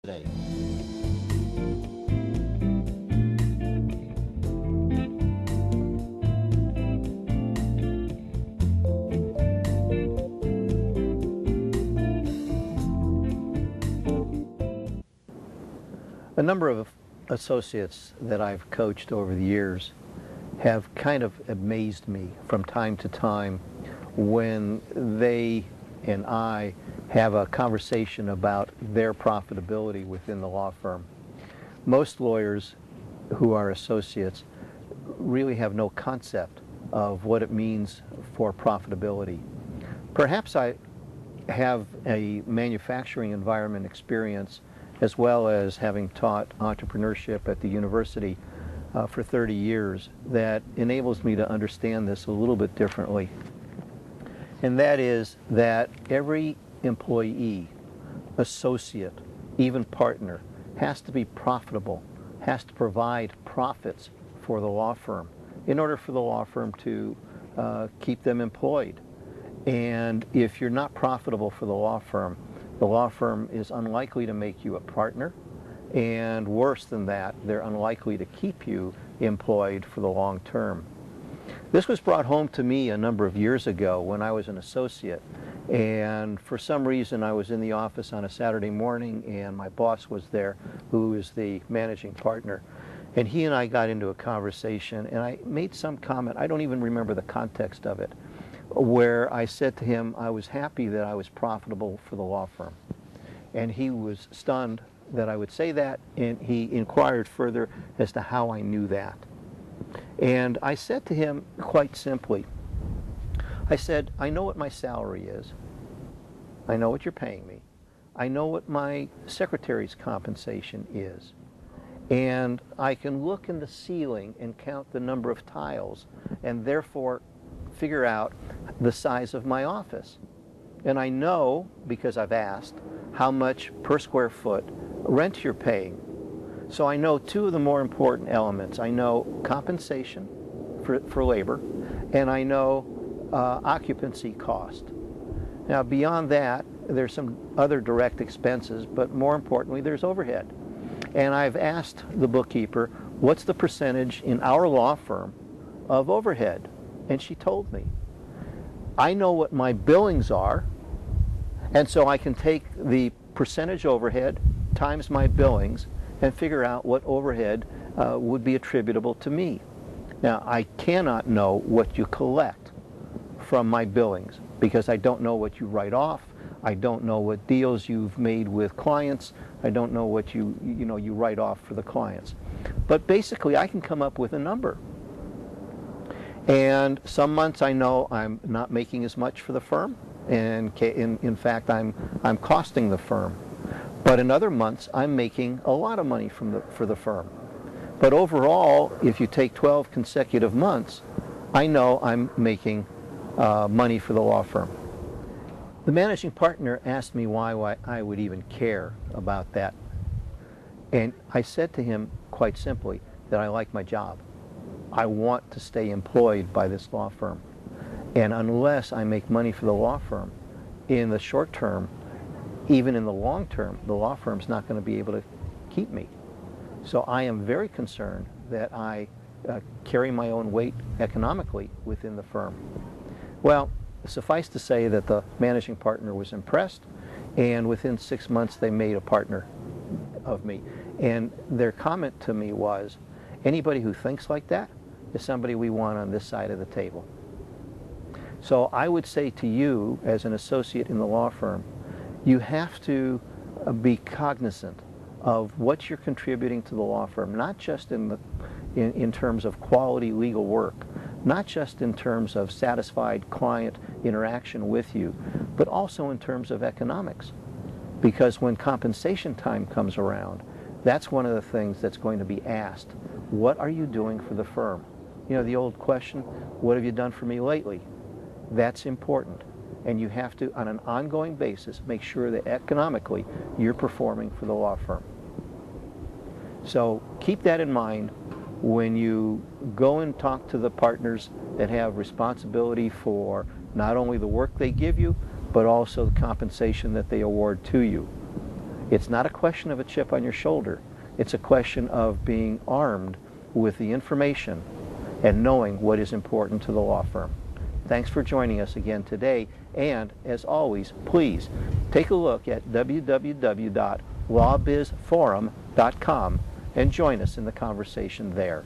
today. A number of associates that I've coached over the years have kind of amazed me from time to time when they and I have a conversation about their profitability within the law firm. Most lawyers who are associates really have no concept of what it means for profitability. Perhaps I have a manufacturing environment experience as well as having taught entrepreneurship at the university for 30 years that enables me to understand this a little bit differently. And that is that every employee, associate, even partner, has to be profitable, has to provide profits for the law firm in order for the law firm to keep them employed. And if you're not profitable for the law firm is unlikely to make you a partner, and worse than that, they're unlikely to keep you employed for the long term. This was brought home to me a number of years ago when I was an associate, and for some reason I was in the office on a Saturday morning and my boss was there, who is the managing partner, and he and I got into a conversation and I made some comment, I don't even remember the context of it, where I said to him I was happy that I was profitable for the law firm. And he was stunned that I would say that, and he inquired further as to how I knew that. And I said to him quite simply, I said, I know what my salary is. I know what you're paying me. I know what my secretary's compensation is. And I can look in the ceiling and count the number of tiles and therefore figure out the size of my office. And I know, because I've asked, how much per square foot rent you're paying. So I know two of the more important elements. I know compensation for labor, and I know occupancy cost. Now beyond that, there's some other direct expenses, but more importantly, there's overhead. And I've asked the bookkeeper, what's the percentage in our law firm of overhead? And she told me. I know what my billings are, and so I can take the percentage overhead times my billings and figure out what overhead would be attributable to me. Now, I cannot know what you collect from my billings because I don't know what you write off. I don't know what deals you've made with clients. I don't know what you write off for the clients. But basically, I can come up with a number. And some months I know I'm not making as much for the firm, and in fact I'm costing the firm. But in other months I'm making a lot of money for the firm. But overall, if you take 12 consecutive months, I know I'm making money for the law firm. The managing partner asked me why I would even care about that. And I said to him quite simply that I like my job. I want to stay employed by this law firm. And unless I make money for the law firm in the short term, even in the long term, the law firm's not going to be able to keep me. So I am very concerned that I carry my own weight economically within the firm. Well, suffice to say that the managing partner was impressed, and within 6 months they made a partner of me. And their comment to me was, anybody who thinks like that is somebody we want on this side of the table. So I would say to you, as an associate in the law firm, you have to be cognizant of what you're contributing to the law firm, not just in terms of quality legal work, not just in terms of satisfied client interaction with you, but also in terms of economics. Because when compensation time comes around, that's one of the things that's going to be asked. What are you doing for the firm? You know, the old question, what have you done for me lately? That's important. And you have to, on an ongoing basis, make sure that economically you're performing for the law firm. So keep that in mind when you go and talk to the partners that have responsibility for not only the work they give you, but also the compensation that they award to you. It's not a question of a chip on your shoulder. It's a question of being armed with the information and knowing what is important to the law firm. Thanks for joining us again today, and as always, please take a look at www.lawbizforum.com and join us in the conversation there.